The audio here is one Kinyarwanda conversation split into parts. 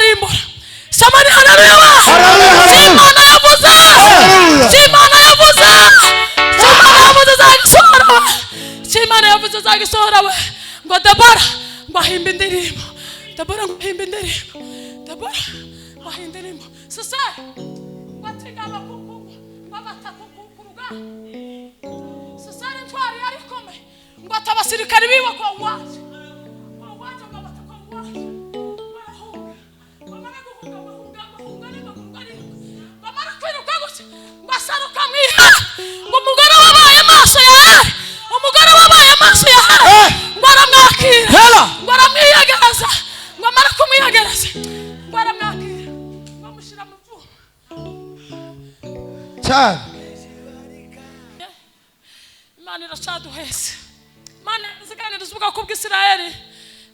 kubarimbura. Samani haleluya. Yimana yavuze. Yimana yavuze. Yimana yavuze zagisohora. Yimana yavuze zagisohora we. Ngo Debora ngo ahimba indirimbo. Debora ngo ahimba indirimbo. Debora ngo ahimba indirimbo. Sasa watinga abakuku babatakukuruga. Sasa ntwari yari komeye. Ngo atabasirikari biwe kwa waje. Kwa waje ngo batakwa waje. Basaruka mwiha ngo umugore wabaye maso yawe umugore wabaye maso yawe ngo aramwakira ngo aramwiyegereza ngo amara kumwiyegereza ngo aramwakira bamushira mu vu cyane. Imana iracaduhese. Imana ziganiriza ubwoko bw'Isirayeli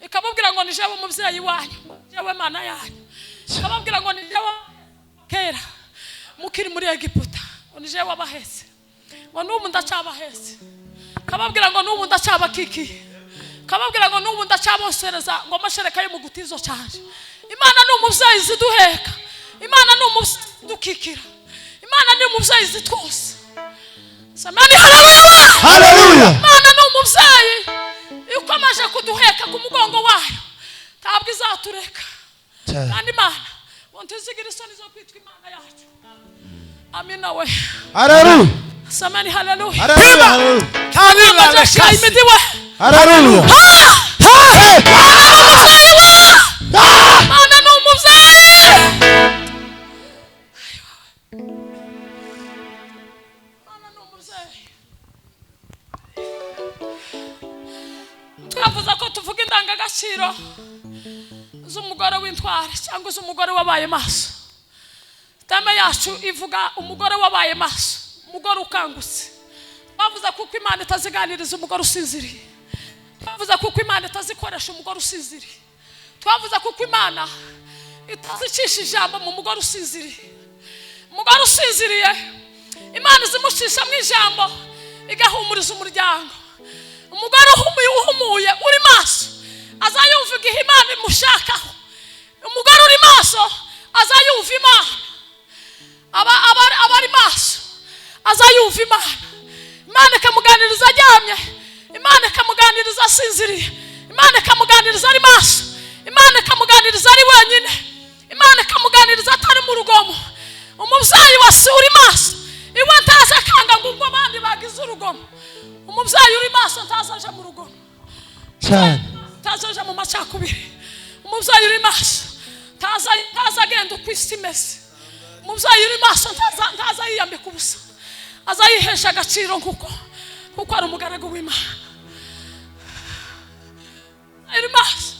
ikababwira ngo nije umubyeyi wanyu jewe Mana yanyu ikababwira ngo nije kera mukiri muri Egiputa onije wabahese ngo nubu ndacabahese kababwira ngo nubu ndacabakiki kababwira ngo nubu ndacabosereza ngo amashereka yo mu gutizo cyane. Imana ni umuvyeyi ziduheka. Imana ni umudukikira. Imana ni umuvyeyi zitwose. Samani haleluya. Haleluya. Imana ni umuvyeyi ukomeje kuduheka ku mugongo wayo ntabwo izatureka. Kandi Imana wantuzigira isoni zo kwitwa Imana yacu. Amina we. Haleluya. Samani haleluya. Haleluya. Haleluya. Shayimidiwe. Haleluya. Imana ni umuvyeyi. Imana ni umuvyeyi. Twavuze ko tuvuga indangagaciro z'umugore w'intwari cyangwa z'umugore wabaye maso. Tame yacu ivuga umugore wabaye maso, umugore ukangutse. Twavuze kuko Imana itaziganiriza umugore usinziriye. Twavuze kuko Imana itazikoresha umugore usinziriye. Twavuze kuko Imana itazicisha ijambo mu mugore usinziriye. Umugore usinziriye Imana izimucisha mu ijambo igahumuriza umuryango. Umugore uhumuye uri maso azayumva igihe Imana imushakaho. Umugore uri maso azayumva Imana. Abari maso azayumva Imana. Imana ikamuganiriza aryamye. Imana ikamuganiriza asinziriye. Imana ikamuganiriza ari maso. Imana ikamuganiriza ari wenyine. Imana ikamuganiriza atari mu rugomo. Umubyeyi wasuri maso iwe ntaza kanga ngo ubwo abandi bagize urugomo. Umubyeyi uri maso ntazaje mu rugomo cyane. Ntazaje mu macakubiri. Umubyeyi uri maso ntaza agenda uko isi imeze. Umubyeyi uri maso ntaza yiyambika ubusa. Azayihesha agaciro kuko ari umugaragu w'Imana. Uri maso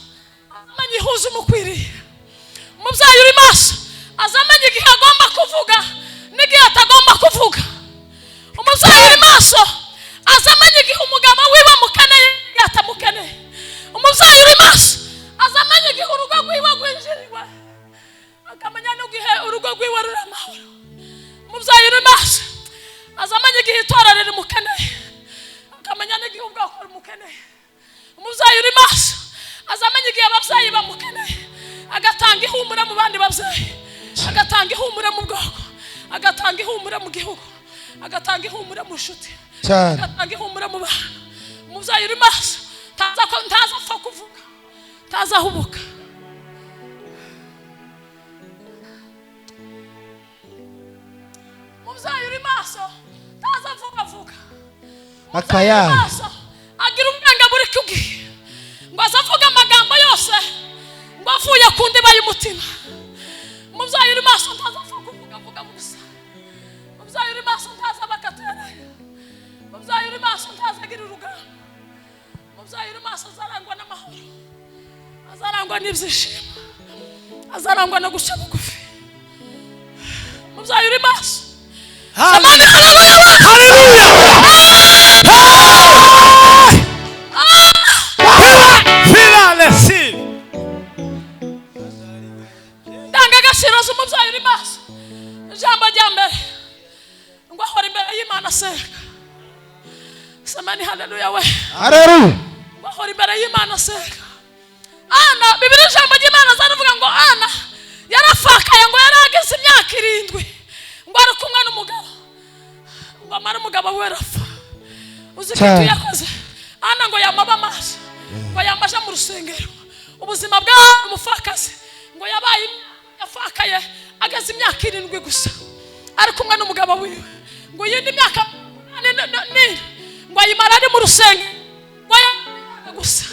azamenya ihuza umukwiriye. Umubyeyi uri maso azamenya igihe agomba kuvuga n'igihe atagomba kuvuga. Umubyeyi uri maso azamenya igihe umugabo wiwe mukeneye yatamukeneye. Umubyeyi uri maso azamenya igihe urugo rwiwe rwinjiriwe akamenya n'igihe urugo rwiwe ruri amahoro. Umubyeyi uri maso azamenya igihe itorero rimukeneye akamenya n'igihe ubwoko rimukeneye. Umubyeyi uri maso azamenya igihe ababyeyi bamukeneye agatanga ihumure mu bandi babyeyi, agatanga ihumure mu bwoko, agatanga ihumure mu gihugu, agatanga ihumure mu nshuti, agatanga ihumure mu bantu. Umubyeyi uri maso ntaza apfa kuvuga, ntaza ahubuka. Umubyeyi uri maso ntaza avuga akayanga agira ubwenge buri kugihe ngo azavuga amagambo yose ngo avuye ku ndiba y'umutima. Umubyeyi uri maso ntaza apfa kuvuga gusa. Umubyeyi uri maso ntaza bakatera. Umubyeyi uri maso ntaza agira urugamba. Umubyeyi uri maso azarangwa n'amahoro, azarangwa n'ibyishimo, azarangwa no guca bugufi. Umubyeyi uri maso. Haleluya. Ndangagaciro z'umubyeyi uri maso. Ijambo rya mbere ngo ahora imbere y'Imana asenga. Samani haleluya we. Haleluya. Ngo ahora imbere y'Imana asenga. Ana Bibiliya ijambo ry'Imana zaravuga ngo Ana ikintu yakoze ana ngo yamaba amaso ngo yamaje mu rusengero ubuzima bwa umufakazi ngo yabaye yafakaye agaze imyaka 7 gusa ari kumwe n'umugabo wiwe ngo yindi myaka ngo Yimana ari mu rusengero ngo gusa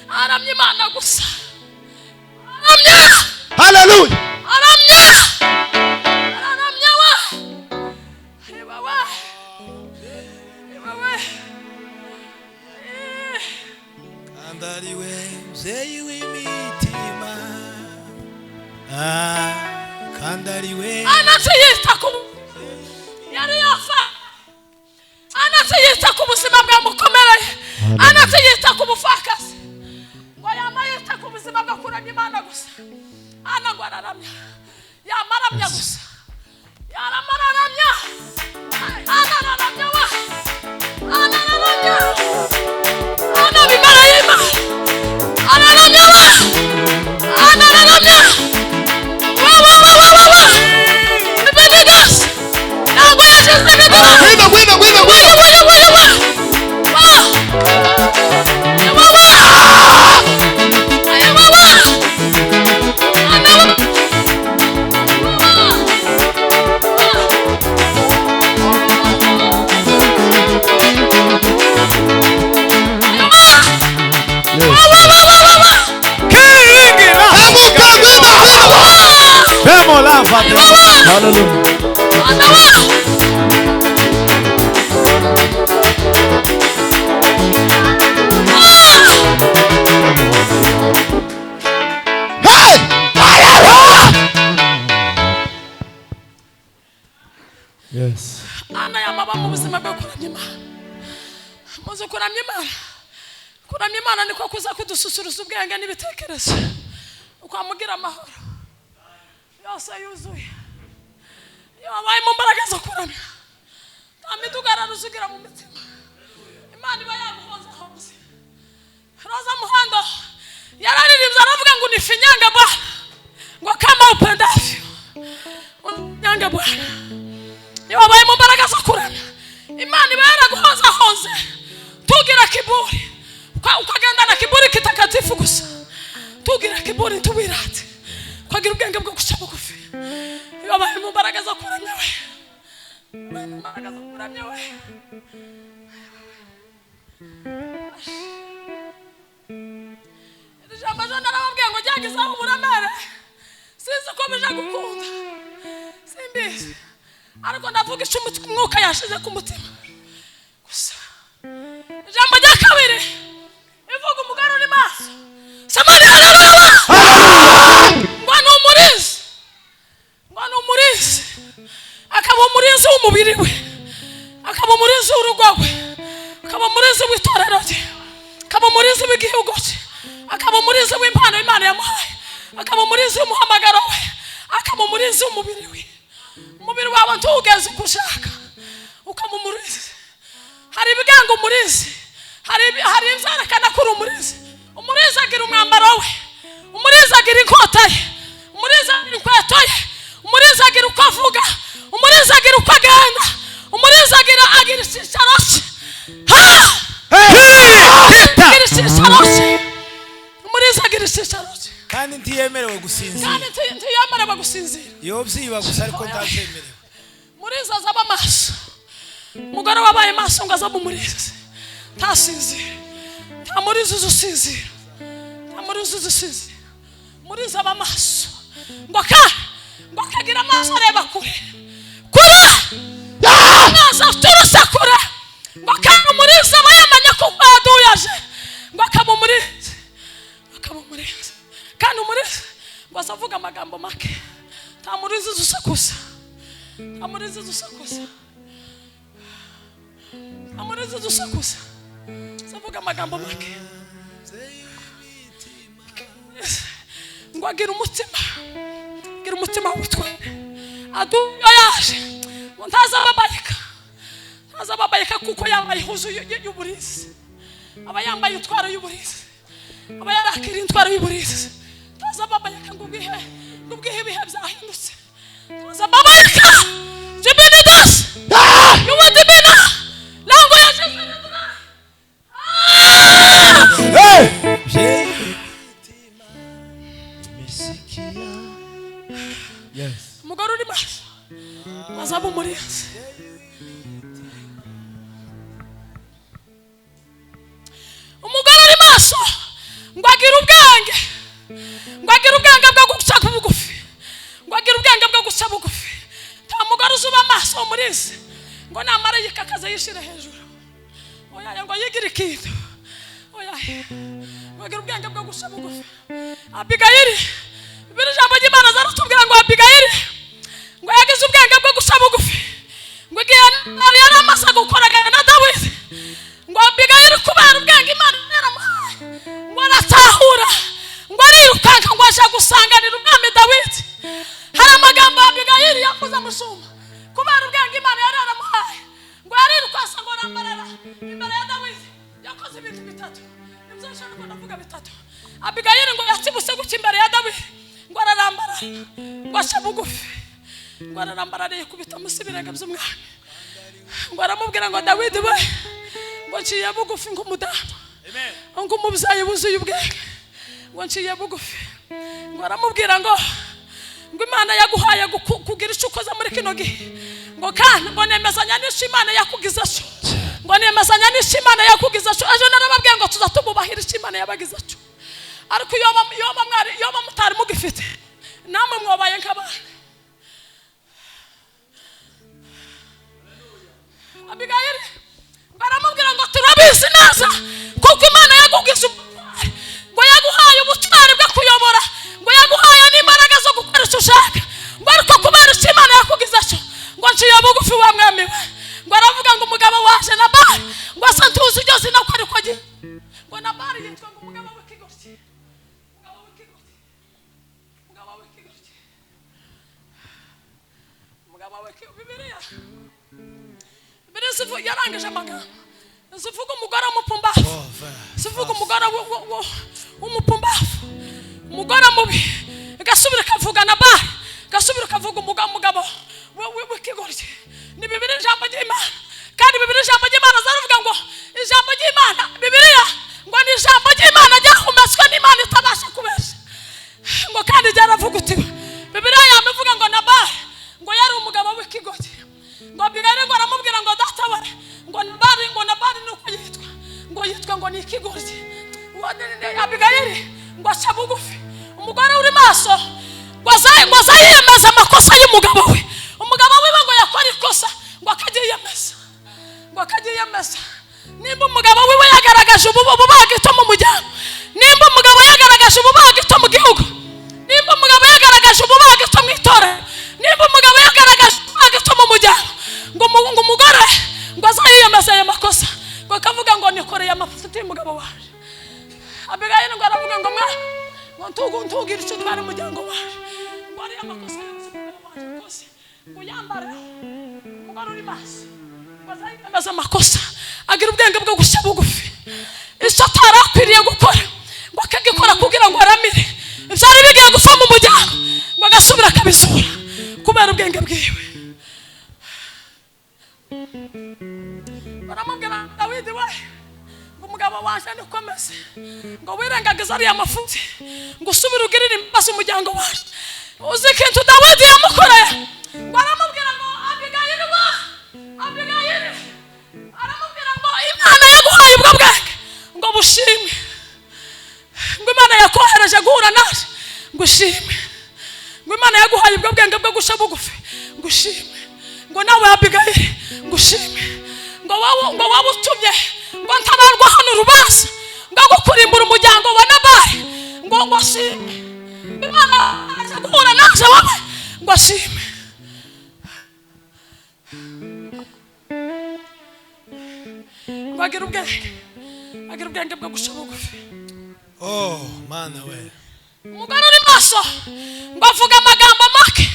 aramye Imana gusa aramye haleluya aramye wa ebawe Kandariwe mzeyi w'imitima kandariwe anatiyita ku yari yafa anatiyita ku buzima bwa mukomereye anatiyita ku bufakazi ngo yamayita ku buzima bwa kuramya Imana gusa ana ngo araramya yamaramya gusa yaramaramya anaramya wa anaramya ana bimara Imana anaramya wa anaramya wa ibedidas ntabwo yashize neza Yes. ana yamaba mu buzima bwo kuramya Imana muzo kuramya Imana niko kuza kudususuruza ubwenge n'ibitekerezo ukamugira amahoro yose yuzuye yabaye mu mbaraga zo kuramya amidugara ruzugira mu mitima Imana iba yaguhoza hose roza muhando yararirimbye aravuga ngo nifinyanga Bwana ngo kama upendavyo nyanga Bwana yabaye mu mbaraga zo kuramya Imana iba yaraguhoza hose tugira kiburi ukagenda na kiburi kitakatifu gusa tugira kiburi tubirate kwagira ubwenge bwo guca bugufi yabaye mu mbaraga zo kuramya we mbaraga zo kuramya we ijambo jana arababwiye ngo jyagizaho uburamere sinzi uko bije gukunda simbizi ariko ndavuga icyo umwuka yashize ku mutima gusa ijambo rya kabiri ivuga umugore uri maso samari haleluya ngo ni umurizi akaba umurizi w'umubiri we akaba umurizi w'urugo rwe akaba umurizi w'itorero rye akaba umurizi w'igihugu cye akaba umurizi w'impano Imana yamuhaye akaba umurizi w'umuhamagaro we akaba umurizi w'umubiri we umubiri wawe ntugeze kushaka ukaba umurizi hari ibigango umurizi hari ibyerekana ko uri umurizi agira umwambaro we umurizi agira inkota ye umurizi agira inkweto ye umurizi agira uko avuga umurizi agira uko agenda umurizi agira icyicaro cye umurizi agira icyicaro cye kandi ntiyemerewe gusinzira iyo byiba gusa ariko ntazemerewe murizi azaba amaso umugore wabaye maso ngo azaba umurizi ntasinzira nta murizi uzusinzira murizi aba amaso ngo kagira amaso areba kure amaso afite urusakura ngo kandi umurizi aba yamenya ko aduyaje ngo akaba umurizi kandi umurizi ngo azavuga amagambo make nta murizi uzusakuza azavuga amagambo make ngo agira umutima w'ubutware aduyaje ngo ntazababayika kuko yambaye ihuzu y'uburizi aba yambaye utwaro y'uburizi aba yarakira intwaro y'uburizi ntazababayika ngo ubwihe ibihe byahindutse ntazababayika jibinidas yuwadibina lango ya jibinidas sikia. Yes. umugore uri maso azaba umurinzi. Umugore uri maso ngo agira ubwenge, ngo agira ubwenge bwo guca bugufi, ngo agira ubwenge bwo guca bugufi. Nta mugore uzuba maso umurinzi ngo namara yikakaza yishire hejuru, oya ngo yigire ikintu, oya ngo agira ubwenge bwo guca bugufi. Abigayili biri jambo ry'Imana zaratubwira ngo Abigayili ngo yagize ubwenge bwo guca bugufi, ngo igihe yari amaze gukoragana na Dawidi, ngo Abigayili kubera ubwenge Imana yaramuhaye ngo aratahura, ngo arirukanka ngo aje gusanganira umwami Dawidi. Hari amagambo Abigayili yakoze amusuma kubera ubwenge Imana yari yaramuhaye, ngo arirukansa ngo arambarara imbere ya Dawidi. Yakoze ibintu bitatu, nimuzashaka ko ndavuga bitatu. Abigayili ngo yatsibuse guca imbere ya Dawidi, ngo ararambara ngo aca bugufi, ngo ararambarariye kubita munsi y'ibirenge by'umwami, ngo aramubwira ngo Dawidi we ngo nciye bugufi nk'umudamu, ngo umubyeyi wuzuye ubwenge, ngo nciye bugufi. Ngo aramubwira ngo Imana yaguhaye kugira icyo ukoza muri kino gihe, ngo kandi ngo nemezanya n'icyo Imana yakugize cyo, ngo nemezanya n'icyo Imana yakugize cyo. Ejo narababwiye ngo tuzatumubahira icyo Imana yabagize cyo, ariko iyo mutari mugifite namwe mwabaye nk'abana. Abigayili baramubwira ngo turabizi neza kuko Imana yakugize ubutwari, ngo yaguhaye ubutwari bwo kuyobora, ngo yaguhaye n'imbaraga zo gukora icyo ushaka, ngo ariko kubera icyo Imana yakugize cyo ngo nciye bugufi wa mwami we. Ngo aravuga ngo umugabo waje Nabali ngo asa ntuzi iryo zina ko ariko agira, ngo Nabali yitwa ngo umugabo w'ikigoryi, Bibiliya yarangije amagambo zivuga umugore w'umupumbafu, zivuga umugore w'umupumbafu, umugore mubi. Gasubira kavuga Nabali, gasubira kavuga umugabo w'ikigoryi. Ni Bibiliya ijambo ry'Imana, kandi Bibiliya ijambo ry'Imana zaravuga ngo ijambo ry'Imana Bibiliya ngo ni ijambo ry'Imana ryahumetswe n'Imana itabasha kubesha, ngo kandi ryaravugutiwe. Bibiliya yamuvuga ngo Nabali ngo yari umugabo w'ikigoryi, ngo Abigayili ngo aramubwira ngo data we ngo Nabali nuko yitwa, ngo yitwa ngo ni ikigoryi. Abigayili ngo aca bugufi. Umugore uri maso ngo azayiyemeza amakosa y'umugabo we. Umugabo we ngo yakora ikosa ngo akagiyemeza, ngo akagiyemeza. Nimba umugabo we yagaragaje ububagito mu muryango, nimba umugabo yagaragaje ububagito mu gihugu, nimba umugabo yagaragaje ububagito mu itorero, nimba umugabo yagaragaje ububagito mu muryango, ngo umugore ngo azayiyemeza ayo makosa, ngo akavuga ngo nikoreye amafuti y'umugabo waje. Abigayili ngo aravuga ngo ngo ntugire icyo utwara umuryango waje, ngo ariyo amakosa yose umugabo waje kose ngo yambare. Umugore uri maso ngo azayiyemeza amakosa, agira ubwenge bwo gushya bugufi. Icyo atari akwiriye gukora ngo akagikora kugira ngo aramire ibyari bigiye gupfa mu muryango, ngo agasubira akabizura kubera ubwenge bwiwe. Baramubwira Dawidi we ngo umugabo waje nikomeze, ngo wirengagize ariya mafuti, ngo usubire ugirire imbabazi umuryango waje. Uzi ikintu Dawidi yamukoreye? Ngo aramubwira ngo Abigayili we, Abigayili aramubwira ngo Imana yaguhaye ubwo bwenge ngo bushime, ngo Imana yakohereje guhura naje ngo ushime, ngo Imana yaguhaye ubwo bwenge bwo gusha bugufi ngo ushime, ngo nawe Abigayili ngo ushime, ngo waba utumye ngo ntabarwa hano urubanza ngo gukurimbura umuryango wa Nabali, ngo ashime. Imana yaje guhura naje wowe ngo ashime. Ngo agira ubwenge bwo gusha bugufi. Oh Mana we. Umugore uri maso ngo avuga amagambo make,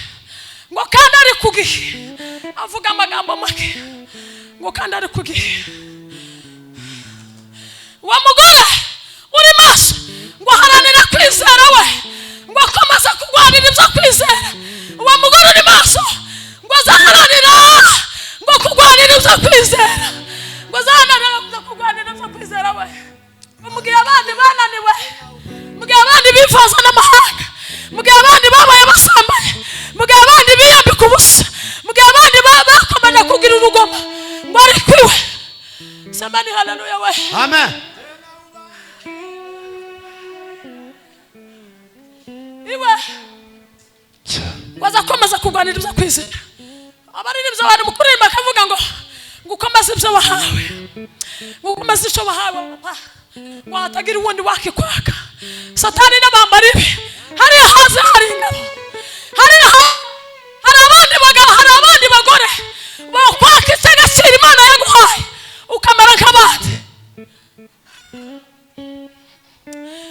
ngo kandi ari ku gihe, avuga amagambo make ngo kandi ari ku gihe. Wa mugore uri maso ngo haranira kwizera we, ngo akomeza kurwanira ibyo kwizera. Wa mugore uri maso ngo azaharanira ngo kurwanira ibyo kwizera, ngo azaharanira kurwanira ibyo kwizera we. Mugihe abandi bananiwe, mugihe abandi bifuza n'amahanga, we waza komeza kurwanira ibyo kwizera abaririmbyi abantu mu kuririmba akavuga ngo ukomeze ibyo wahawe ukomeze icyo wahawe watagira uwundi wakikwaka satani n'abambari be hariya haze hari ingabo hariya hari abandi bagabo hari abandi bagore bakwaka icyo agaciro Imana yaguhaye ukamera nk'abandi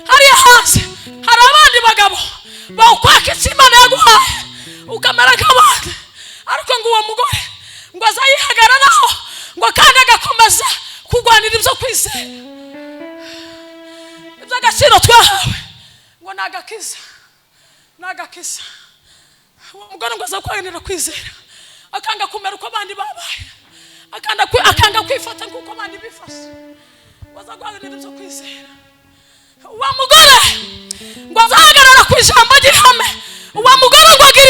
hariya haze hari abandi bagabo bakwaka icyo Imana yaguhaye ukamera nk'abandi ariko ngo uwo mugore ngo azayihagararaho ngo kandi agakomeza kurwanira ibyo kwizera iby'agaciro twahawe ngo nagakiza uwo mugore ngo aza kwanira kwizera akanga kumera uko abandi babaye akanga kwifata nk'uko abandi bifashe waza kwanira ibyo kwizera uwo mugore ngo azahagarara ku ijambo ry'ihame uwo mugore ngo agira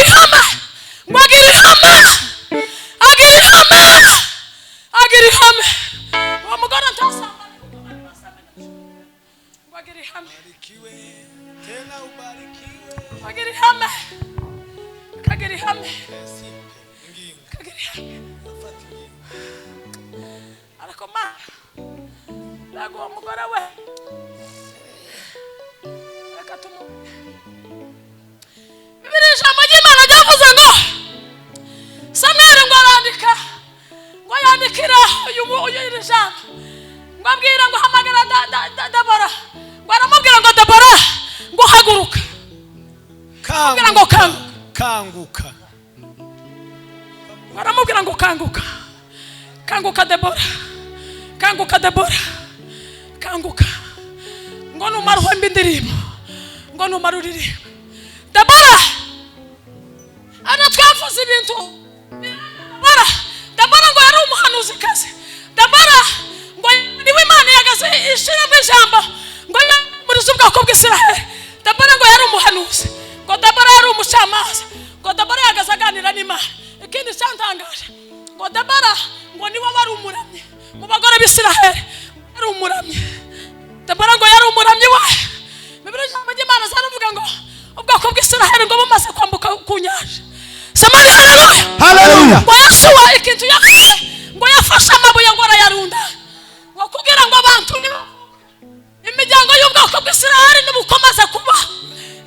ihame uwo mugore ntasambane kuko abandi basambanye ngo agira ihame Barikiwe tena ubarikiwe agira ihame kagira ihame ariko ma lago uwo mugore we reka Bibiri ijambo ry'Imana ryavuze ngo Samweli ngo arandika ngo yandikira uyu ijambo ngo abwira ngo hamagara Debora ngo aramubwira ngo Debora ngo haguruka kanguka ngo kanguka aramubwira ngo kanguka Debora kanguka ngo numara uhemba indirimbo ngo numara uririmba Debora ana twavuze ibintu Debora ngo yari umuhanuzi kazi Debora ngo niwe Imana yagaze ishira mu ijambo ngo muri ubwoko bw'Isiraheli Debora ngo yari umuhanuzi ngo Debora yari umucamanza ngo Debora yagaze aganira n'Imana ikindi cyantangaje ngo Debora ngo niwe wari umuramyi mu bagore b'Isiraheli yari umuramyi Debora ngo yari umuramyi we Bibiri ijambo ry'Imana zaravuga ngo ubwoko bw'Isiraheli ngo bumaze kwambuka ku nyanja Samari haleluya ngo Yoshuwa ikintu yakoze ngo yafashe amabuye ngo arayarunda ngo kugira ngo abantu imiryango y'ubwoko bw'Isiraheli n'ubukomeze kuba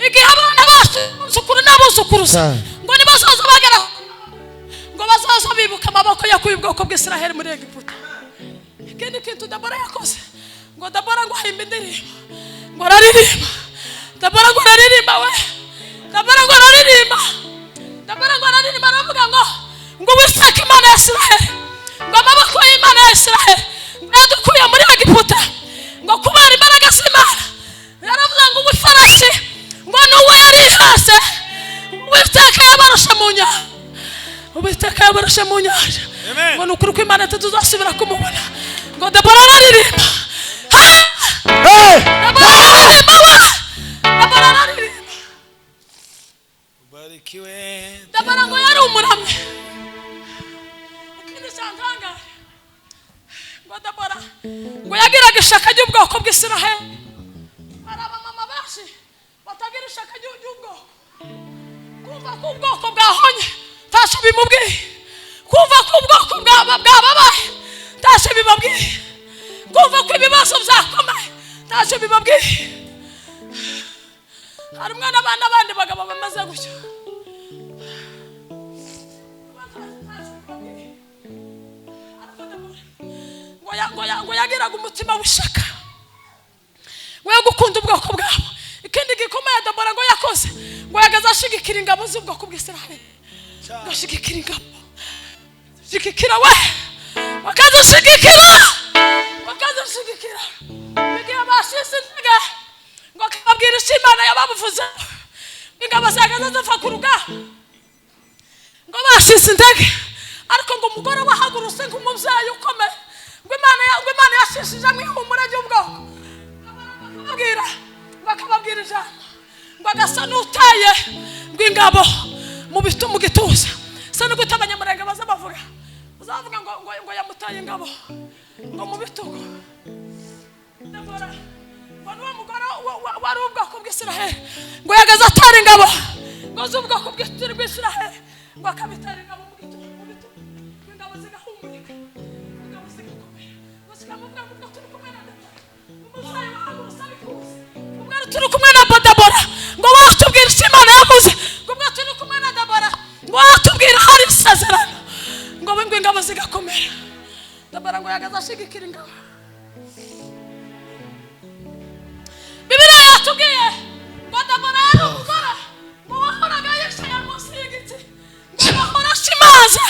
igihe abana bacu nsukuru n'abuzukuruza ngo nibazoza bagera ngo bazoza bibuka amaboko yakuye ubwoko bw'Isiraheli muri Egiputa ikindi kintu Debora yakoze ngo Debora ngo ahimba indirimbo ngo araririmba Debora ngo araririmba we Debora ngo araririmba aravuga ngo Uwiteka Imana ya Isiraheli ngo amaboko y'Imana ya Isiraheli yadukuye muri Egiputa ngo kubera imbaraga z'Imana yaravuga ngo ubufarashi ngo nuwe yari hase Uwiteka yabarushe mu nyanja ngo nukuri ko Imana tuzasubira kumubona ngo Debora araririmba Debora araririmba barikiwe Debora ngo yari umuramyi ikindi cyantangaje ngo Debora ngo yagiraga ishaka ry'ubwoko bw'Isiraheli hari abamama benshi batagira ishaka ry'ubwoko kumva ko ubwoko bwahonye ntacyo bimubwiye kumva ko ubwoko bwababaye ntacyo bibabwiye kumva ko ibibazo byakomeye ntacyo bibabwiye hari umwana n'abandi bagabo bamaze gutyo ngo yagiraga umutima w'ishaka we gukunda ubwoko bwabo ikindi gikomeye Debora ngo yakoze ngo yagaze ashigikira ingabo z'ubwoko bw'Isiraheli ngo ashigikira ingabo shigikira we bakazishigikira bigiye bashize intege ngo akababwira Imana yababuvuze ingabo zagaze ziva ku rugamba ngo bashize intege ariko ngo umugore wahagurutse nk'umubyeyi ukomeye ngo Imana yashishije mu ihumura ry'ubwoko bakababwira ijambo ngo agasa n'utaye ngo ingabo mu gituza se no guta abanyamurenge bazavuga ngo yamutaye ingabo ngo mu bitugu Debora ngo n'uwo mugore wari ubwoko bw'Isiraheli ngo yagaze atari ingabo ngo z'ubwoko bw'Isiraheli ngo akabitera ingabo mu gitugu ingabo zigahumurika ingabo zigakomera ngo zikamuvuga ngo turi kumwe na Debora umusayi wahagurutse abikuzi ubwo turi kumwe na Debora ngo watubwira icyo Imana yavuze ngo ubwo turi kumwe na Debora ngo watubwira hari isezerano ngo ingabo zigakomera Debora ngo yagaze ashigikira ingabo Bibiliya yatubwiye ngo Debora yari umugore ngo wahoraga yicaye munsi y'igiti ngo agahora ashimaza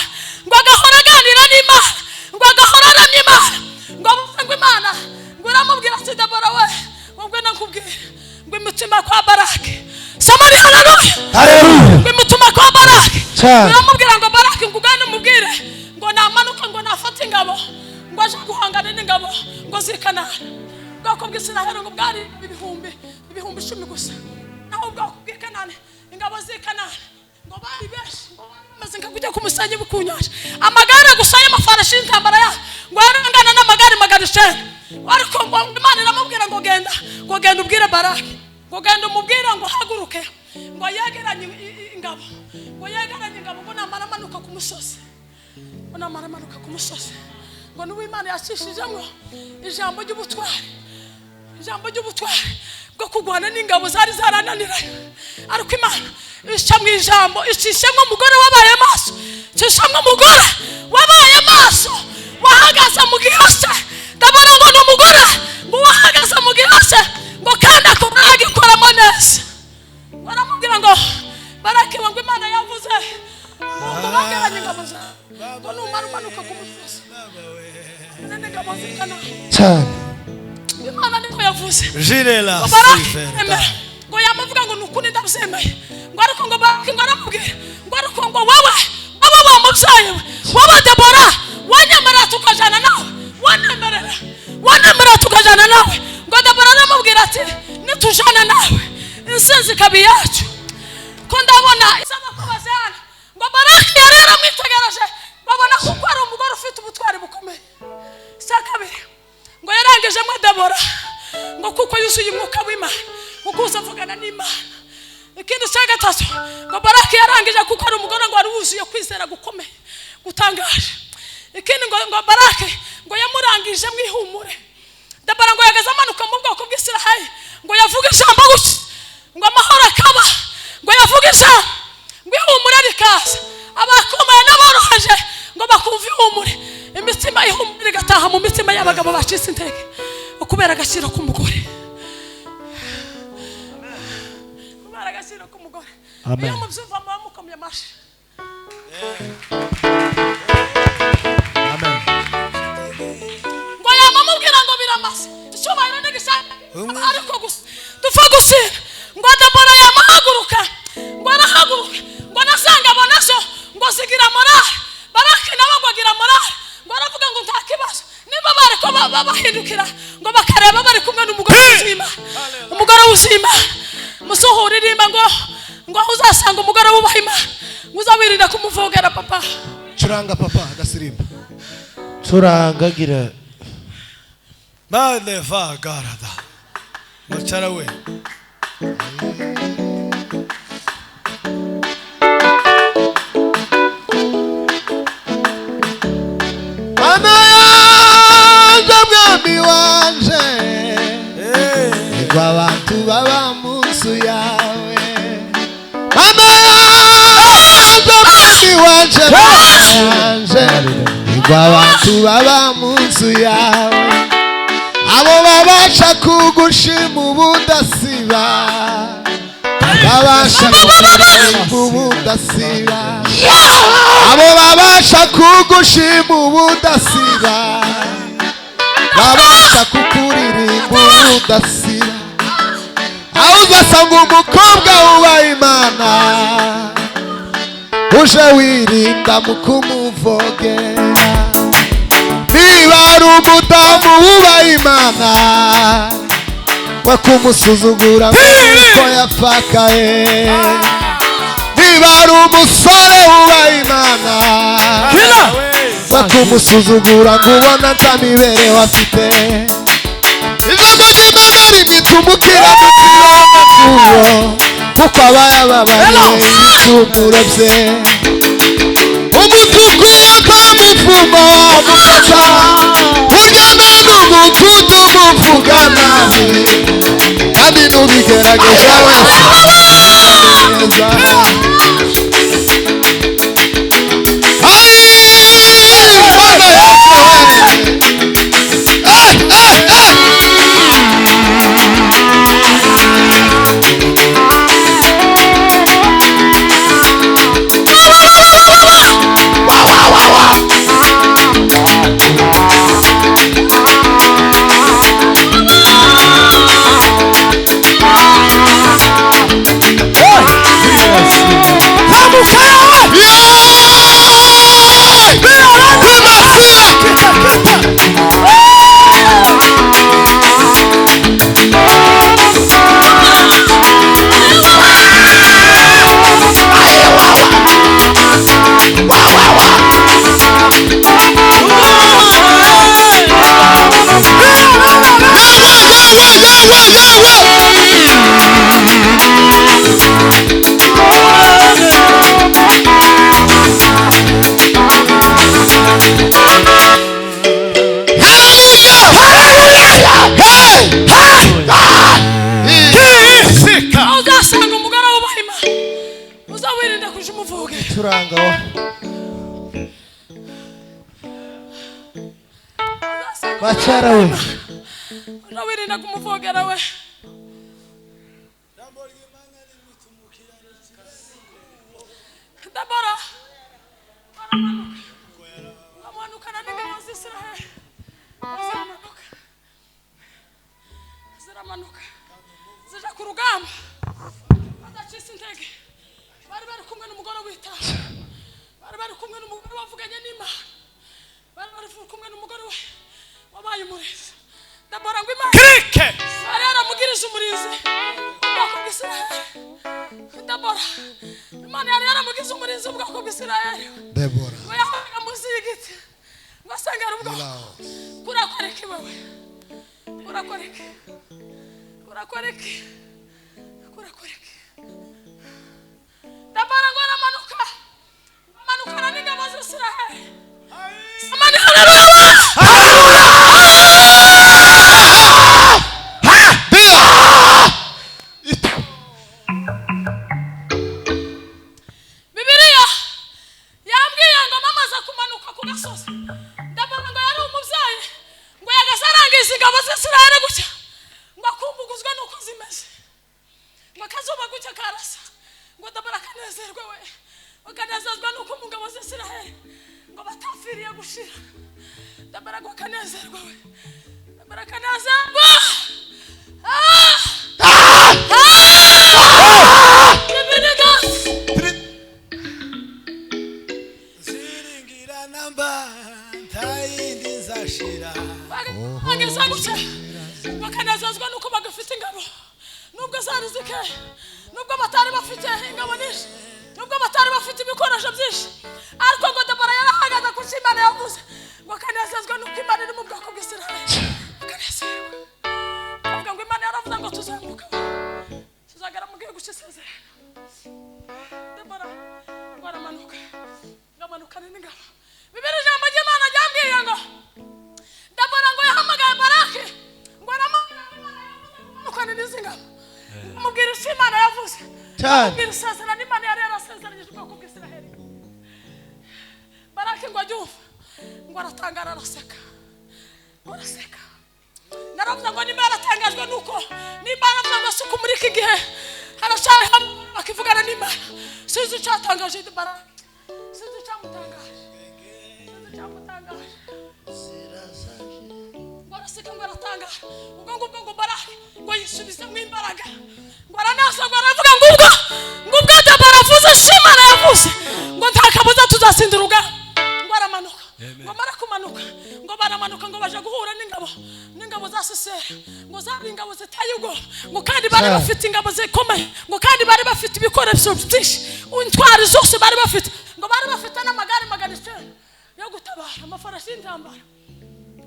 ngo agahora aganira n'Imana ngo agahora aramya Imana ngo avuze ngo Imana ngo iramubwira ati Debora we ngo nakubwira ngo imitima kwa Baraki Samari haleluya ngo imitima kwa Baraki iramubwira ngo Baraki ngo ugane umubwire ngo namanuka ngo nafata ingabo ngo aje guhangana n'ingabo ngo zikana ubwoko bw'Isiraheli ngo bwari ibihumbi 10 gusa naho ubwoko bw'Ikanani ingabo z'Ikanani ngo bari benshi bamaze kujya ku musanyi bukunyasha amagare gusa y'amafarashi y'intambara ya ngo yarangana n'amagare 100 ariko ngo Imana iramubwira ngo genda ubwire Baraki ngo genda umubwira ngo haguruke ngo yegeranye ingabo ngo namara manuka ku musozi ngo n'Imana yacishijemo ijambo ry'ubutwari bwo kugwana n'ingabo zari zarananiranye ariko Imana ishamwe ijambo ishishemwe umugore wabaye maso ishishemwe umugore wabaye maso wahagaze mu gihase Debora ngo n'umugore ngo wahagaze mu gihase ngo kandi akoragikoramo neza baramubwira ngo Baraki ngo Imana yavuze ngo bageranye ingabo zawe ngo numara umanuka ku musozi n'ingabo zikana cyane Imana niko yavuze Jirela ngo yamavuga ngo nukuri ndabyemeye ngo ariko ngo Baraki ngo aramubwira ngo ariko ngo wowe wa mubyeyi wowe Debora wanyemera tukajana nawe wanemera tukajana nawe ngo Debora aramubwira ati nitujana nawe insinzi kabi yacu ko ndabona isaba kubazana ngo Baraki yari yaramwitegereje babona ko ari umugore ufite ubutwari bukomeye sakabiri ngo yarangijemo Debora ngo kuko yuzuye umwuka w'Imana kuko uzavugana n'Imana ikindi cya gatatu ngo Baraki yarangije kuko ari umugore ngo wari wuzuye kwizera gukomeye gutangaje ikindi ngo Baraki ngo yamurangije mu ihumure Debora ngo yagaze amanuka mu bwoko bw'Isiraheli ngo yavuga ijambo gusa ngo amahoro akaba ngo yavuga ijambo ngo ihumure rikaza abakomeye n'aboroheje ngo bakumva ihumure imitima ihumure igataha mu mitima y'abagabo bacitse intege ukubera agaciro k'umugore iyo mubyumva mukomye amashi ngo yamamubwira ngo biramaze icyubahiro n'igishaka ariko gusa dupfa gusira ngo Debora yamahaguruka ngo arahaguruka ngo nasanga abonazo ngo zigira morale Baraki nabo ngo agira morale ngo aravuga ngo nta kibazo niba bari ko babahindukira ngo bakareba bari kumwe umugore w'uzima musuhuririma ngo uzasanga umugore wubaha Imana uzawirinda kumuvogera papa curanga papa agasirimba curanga gira Bale va garada Machara we mwami wanje abantu baba munzu yawe mwami wanje abantu baba munzu yawe abo babasha kugushima ubudasiba babasha kugushima ubudasiba abo babasha kugushima ubudasiba babasha kukuririmba ubudasiba aho uzasanga umukobwa wubaha Imana uje wirinda mu kumuvogera niba ari umudamu wubaha Imana we kumusuzugura nk'uko yapfakaye niba ari umusore wubaha Imana bakumusuzugura nkubona nta mibereho afite ijambo ry'Imana uri mitumukira mukiro kuko abayababaye ibicumuro bye umutuku w'akamufumo wamufata burya none umukutu umuvuga nabi kandi nubigerageza wese neza Bachara we urawirinda kumuvogera we Dabora amanukana n'ingabo z'Isiraheli ziramanuka zija ku rugamba badacisa intege bari kumwe n'umugore w'itanga bari kumwe n'umugore wavuganye n'Imana bari kumwe n'umugore we wabaye umurizi Dabora ngo Imana Krike ari aramugirije umurizi ubwoko bw'Isiraheli Dabora Imana yari aramugirije umurizi ubwoko bw'Isiraheli Debora we yahaga munsi y'igiti ngo asangara ubwoko kurakoreka wewe kurakoreka Dabora ngo aramanukana n'ingabo z'Isiraheli Amani haleluya Bibiliya yambwiye ngo mamaza kumanuka ku gasozi Dabora ngo yari umubyeyi ngo yagasarangiza ingabo z'Isiraheli gutya ngo akumbuguzwe nuko zimeze ngo akazuba gutya karasa ngo Dabora kanezerwe we ukanezezwa nuko mu ngabo z'Isiraheli ngo batafiriye gushira Dabora ngo kanezerwe we Dabora kanezerwe ziringira namba ntayindi nzashira bageza gutya bakanezezwa nuko bagafite ingabo nubwo zari zike nubwo batari bafite ingabo nyinshi nubwo batari bafite ibikoresho byinshi ariko ngo Dabora yarahagaze ku Imana yavuze ngo kanezezwa nuko Imana iri mu bwoko bw'Isiraheli kanezerwa avuga ngo Imana yaravuze ngo tuzamuka tuzagera mu gihugu cy'isezerano Dabora ngamanuka n'ingabo Bibiliya ijambo ry'Imana ryambwiye ngo Dabora ngo yahamagaye Baraki ngo aramanukana n'izingabo amubwira icyo Imana yavuze amubwira isezerano Imana yari yarasezeranyije ubwoko bw'Isiraheli Baraki ngo abyumva ngo aratangara araseka naravuze ngo nimba yaratangajwe nuko nimba yaravuze ngo suku muri iki gihe harashari hamwe akivugana n'Imana sinzi icyatangaje Baraki sinzi icyamutangaje ngo araseka ngo aratangara ngo Baraki ngo yisubizemo imbaraga ngo aranasa ngo aravuga ngo ubwo Dabora avuze Imana yavuze ngo nta kabuza tuzasinda urugamba ngo aramanuka ngo mara kumanuka ngo baramanuka ngo baje guhura n'ingabo za Sisera ngo zari ingabo zitaye ubwoba ngo kandi bari bafite ingabo zikomeye ngo kandi bari bafite ibikoresho byinshi intwari zose bari bafite ngo bari bafite n'amagare 900 yo gutabara amafarashi y'intambara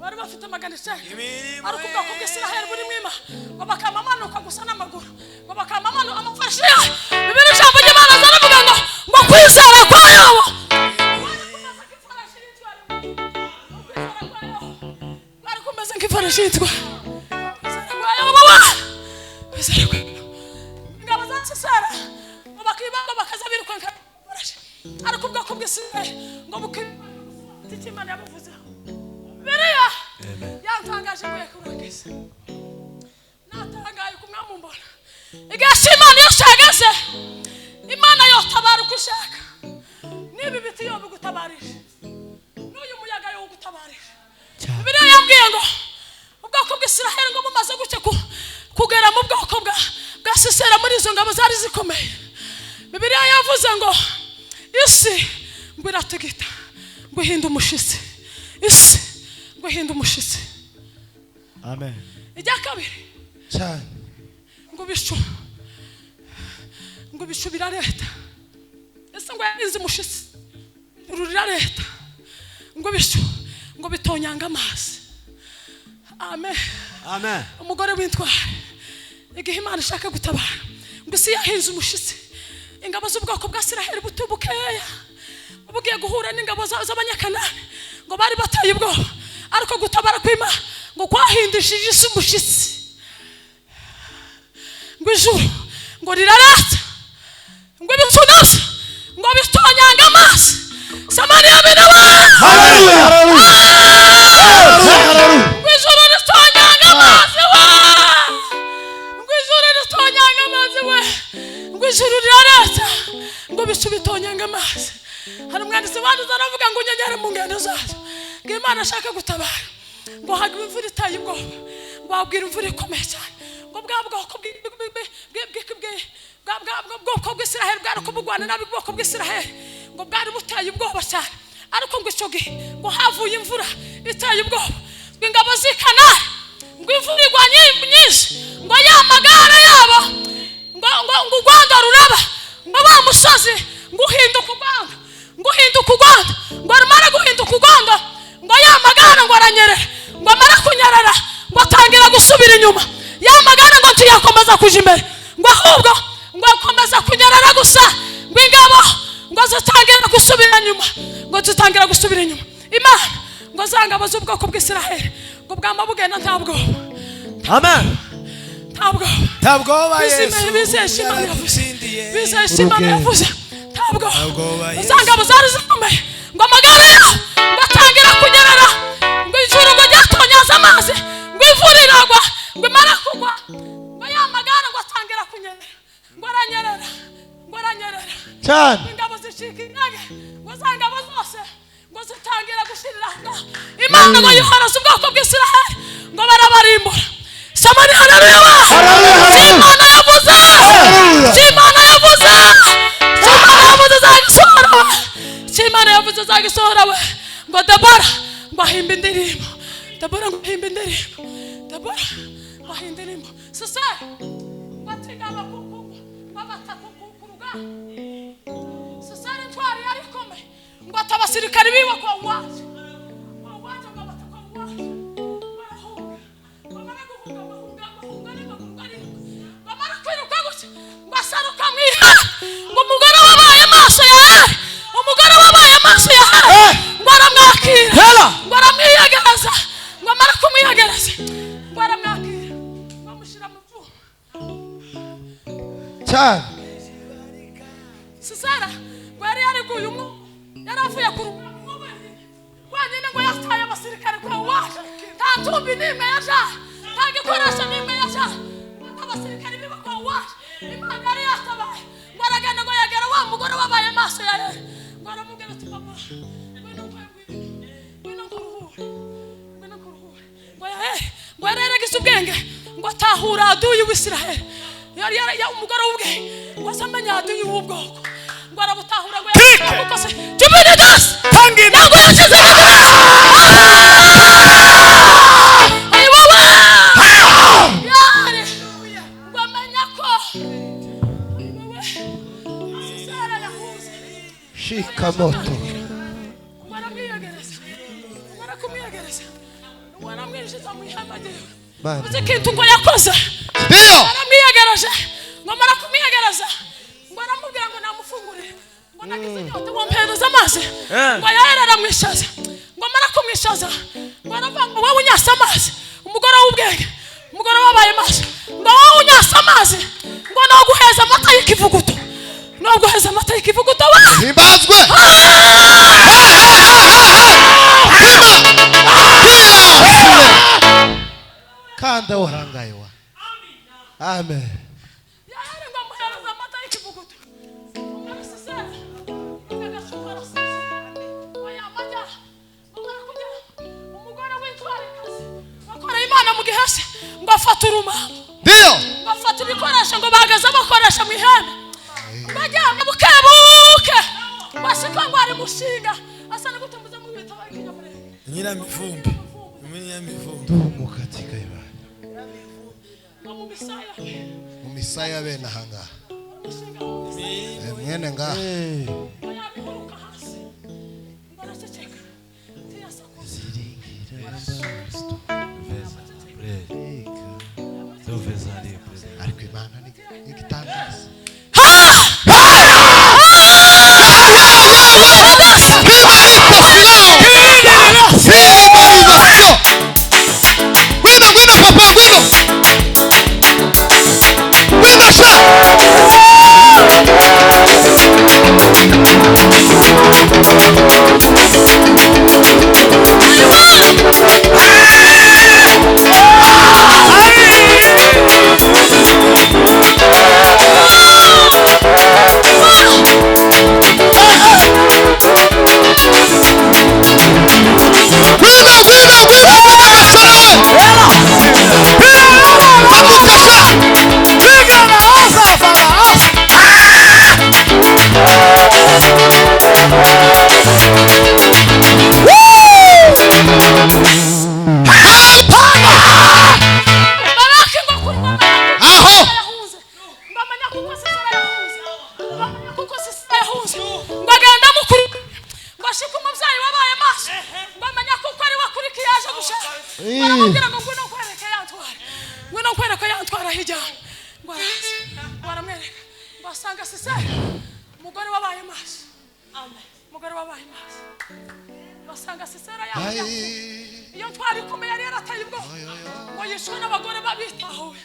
bari bafite amagana icyenda ariko ubwoko bw'Isiraheli buri mwima ngo bakamamanuka gusa n'amaguru ngo bakamamanuka amafarashi bibiri ijambo ry'Imana zaravuga ngo kwizera kwayo bari kumeze nk'ifarashi yitwa ingabo za Sisera ngo bakibanga bakaza biruka nk'ifarashi ariko ubwoko bw'Isiraheli ngo bukimana Imana yabuvuze biriya yantangaje ngo yakurageze natangaye kumwamumbona igasi Imana yashagaze Imana yotabara uko ishaka nibi biti yo bigutabarije n'uyu muyaga yo gutabarije biriya yambwiye ngo ubwoko bw'Isiraheli ngo bumaze guce kugera mu bwoko bwa Sisera muri izo ngabo zari zikomeye Bibiliya yavuze ngo isi ngo irategeta ngo hinda umushitsi isi ngo hinda umushitsi amen ijya kabiri cyane ngo bishu birareta ese ngo yahinze umushitsi ururira leta ngo bishu ngo bitonyanga amazi amen amen umugore w'intwari igihe Imana ishaka gutabara ngo isi yahinze umushitsi ingabo z'ubwoko bwa Isiraheli butubukeya ubugiye guhura n'ingabo z'abanyakanani ngo bari bataye ubwoba ariko gutabara kw'Imana ngo kwahindishije isi umushitsi ngo ijuru ngo rirarata ngo ibitunoza ngo bitonyanga amazi Samariya binawa haleluya ngo ijuru ritonyanga amazi ngo ijuru ritonyanga amazi ngo ijuru rirarata ngo bicu bitonyanga amazi hari umwanditsi wanduza aravuga ngo unyenyere mu ngendo zazo ngo Imana ashaka gutabara ngo hagwa imvura itaye ubwoba ngo babwira imvura ikomeye cyane ngo bwa bwoko bw'Isiraheli bwari kubugwana nabi bwoko bw'Isiraheli ngo bwari butaye ubwoba cyane ariko ngo icyo gihe ngo havuye imvura itaye ubwoba ngo ingabo z'Ikanani ngo imvura igwa nyinshi ngo ya magara yabo ngo Rwanda ruraba ngo ba musozi ngo uhinduka Rwanda ngo rumara guhinduka Rwanda ngo ya magara ngo aranyerera ngo amara kunyerera ngo atangira gusubira inyuma ya magara ngo ntiyakomeza kuja imbere ngo ahubwo ngo akomeza kunyerera gusa ngo ingabo ngo zitangira gusubira inyuma Imana ngo za ngabo z'ubwoko bw'Isiraheli ngo bwama bugenda ntabwo amen ntabwo bizesha Imana yavuze ntabwo za ngabo zari zikomeye ngo amagara yabo ngo atangira kunyerera ngo ijuru ngo ryatonyaza amazi ngo imvura iragwa ngo imara kugwa ngo ya magara ngo atangira kunyerera ngo aranyerera cyane ingabo zicika intege ngo za ngabo zose ngo zitangira gushirira Imana ngo yoharaza ubwoko bw'Isiraheli ngo barabarimbura Samariya haleluya Imana yavuze zagisohora we ngo Debora ngo ahimba indirimbo Debora ahimba indirimbo sasa batinga abakuku babataku ku rugamba sasa ntwari yari komeye ngo atabasirikari biwe kwa waje ngo bataka waje bamara kwiruka gutya ngo asaruka mwiha ngo umugore wabaye amaso yawe ngo aramwakira ngo aramwiyegereza ngo amara kumwiyegereza ngo aramwakira ngo amushyira mu mvu cyane Sisera ngo yari yariguye yari avuye ku rugamba wenyine ngo yataye abasirikare kwa waje nta ntumbi n'imwe yaja nta gikoresho n'imwe yaja abasirikare biba kwa waje Imana yari yatabaye ngo aragenda ngo yagera wa mugore wabaye amaso yawe ngo aramubwira ati papa ngo yareragize ubwenge ngo atahura aduyi w'Isiraheli yari umugore w'ubwenge ngo azamenya aduyi w'ubwoko ngo arabutahura ngo yakose jumene das tangina ngo yashize ayi wowe yari ngo amenya ko Sisera yahuze shika moto baramwinjiza mu ihema ryiwe Bana. uzi ikintu ngo yakoze Ndio. baramwiyegereje ngo mara kumwiyegereza ngo aramubwira ngo namufungurire ngo nagize inyota ngo mpereze amazi ngo yarara mwishaza ngo mara kumwishaza ngo aravuga ngo wowe unyasa amazi umugore w'ubwenge umugore wabaye maso ngo wowe unyasa amazi ngo naguheza amata y'ikivuguto naguheza amata y'ikivuguto wa Himbazwe. Kanda warangaye wa. Amen. yari ngo amuhereza amata y'ikivuguto umugore sisera agashobora ayamajya umugore w'intwarikazi bakoreye Imana mu gihese ngo afata urumambo Ndio. bafata ibikoresho ngo bahagaze bakoresha mu ihema bajyana bukebuke bashika ngo ari mushinga asa no gutumbuza mu bita bakinyamurenge Nyiramivumbi. Nyiramivumbi. Mukatika Imana. mu misaya Mu misaya bene hanga. Mwene nga. yabihuruka hasi baraceceka tiyasakuza Ariko Imana ni igitangaza. Gwino papa gwino. Gwino sha.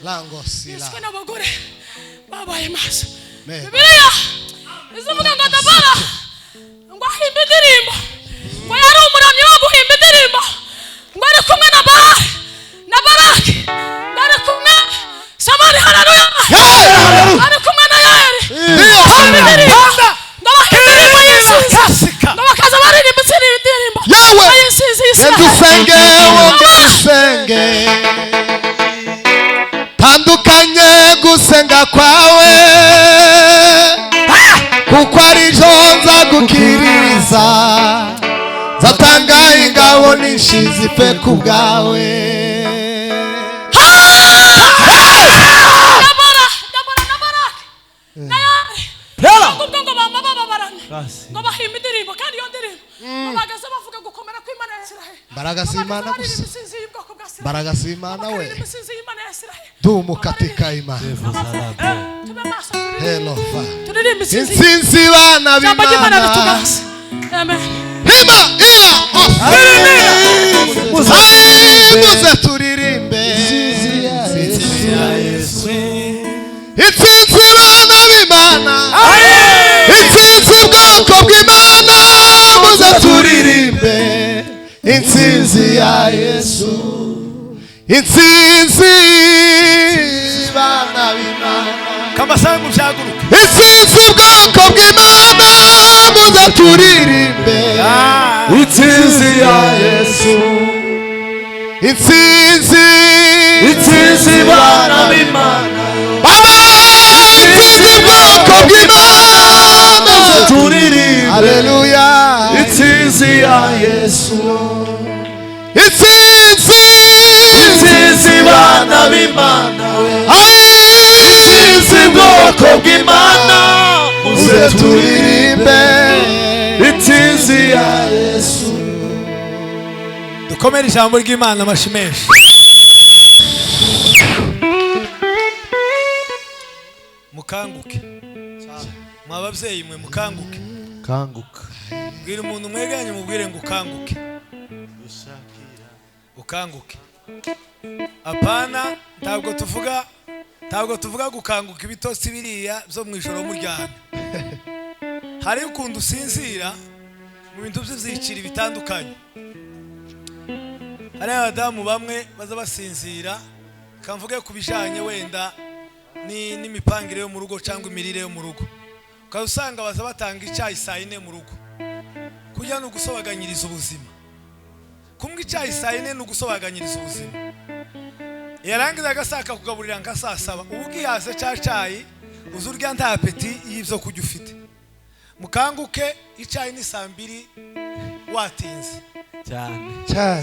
Lango sila. Yesu n'abagore babaye maso Me. Bibiliya izuvuga ngo Dabara ngo ahimba indirimbo ngo yari umuramyi wo guhimba indirimbo ngo ari kumwe na Baraki ngo ari kumwe Samari haleluya ari kumwe na Yaeli ahimba indirimbo ngo bahimba indirimbo y'insinzi ngo bakaza baririmba indirimbo y'insinzi y'Isiraheli Endusenge wongesenge. Tandukanye gusenga kwawe kuko ari jo nza gukiriza zatanga ingabo nishizi pe kubwawe Dabara na Baraki na Yaeli ngo bamba babarana ngo bahimba indirimbo kandi iyo ndirimbo babagaze bavuga gukomera kw'Imana ya Isiraheli Mbaraga z'Imana gusa. Mbaraga z'Imana we. Isiraheli Dumu katika Imana. tube maso Hello fa. turirimba insinzi Insinzi bana Jambo ry'Imana b'Imana. ritugase amen Hima ila muze turirimbe. Insinzi ya Yesu. Insinzi bana b'Imana. Insinzi bwoko bw'Imana. Muze turirimbe. Insinzi ya Yesu. Insinzi bana b'Imana. Kamasangu byaguruka. Insinzi bwoko bw'Imana. Muze turirimbe. Insinzi ya Yesu. Insinzi bana b'Imana. Insinzi bwoko bw'Imana. Muze turirimbe. Haleluya. Insinzi ya Yesu. Insinzi bana b'Imana. Insinzi bwoko bw'Imana. Muze turirimbe. Insinzi ya Yesu. dukomere ijambo ry'Imana amashimeshi. Mukanguke. Mwababyeyi mwe mukanguke. Kanguka. Bwira umuntu mweganye mubwire ngo ukanguke. Ukanguke. Apana ntabwo tuvuga gukanguka ibitotsi biriya byo mu ijoro muryana. Hari ukuntu usinzira mu bintu by'iziciri bitandukanye. Hari abadamu bamwe baza basinzira kamvuge kubijanye wenda n'imipangire yo mu rugo cyangwa imirire yo mu rugo. Ukasanga baza batanga icyayi saa 4 mu rugo. Kujya no gusobaganyiriza ubuzima. Kumwe icyayi saa 4 no gusobaganyiriza ubuzima. Yarangiza agasaka kugaburira nka saa 7. Ubugiyase cyayi uzurya nta apeti y'ibyo kujya ufite. Mukanguke icyayi ni saa 2 watinze.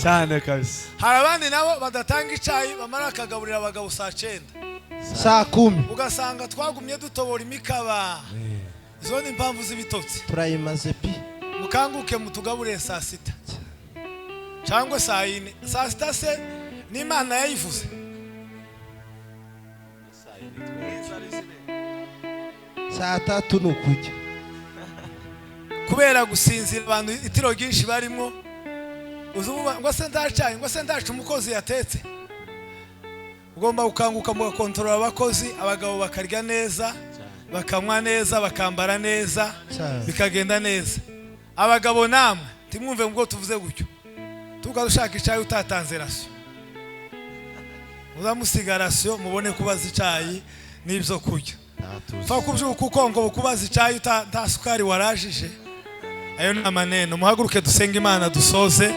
cyane kabisa. Hari abandi nabo badatanga icyayi bamara akagaburira abagabo saa 9. Saa 10. Ugasanga twagumye dutobora imikaba. Izo ni impamvu z'ibitotsi. Turayimaze pi. Mukanguke mutugaburire saa 6. Cyangwa saa 4. Saa 6 se n'Imana yayivuze. Saa 3 nukujya. Kubera gusinzira abantu itiro ryinshi barimo. Uzuba ngo se ndacaye ngo se ndaca umukozi yatetse. Ugomba gukanguka mu kontrola abakozi, abagabo bakarya neza, bakamwa neza, bakambara neza, bikagenda neza. Abagabo namwe timwumve ngo tuvuze gutyo. Tugarushaka icyayi utatanze rasyo. Uzamusiga rasyo mubone kubaza icyayi n'ibyo kurya. Fa kubyuka ukongo kubaza icyayi nta sukari warajije. Ayo ni amaneno. Muhaguruke dusenga Imana dusoze.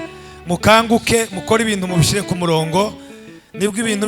Mukanguke mukora ibintu mubishire ku murongo. Nibwo ibintu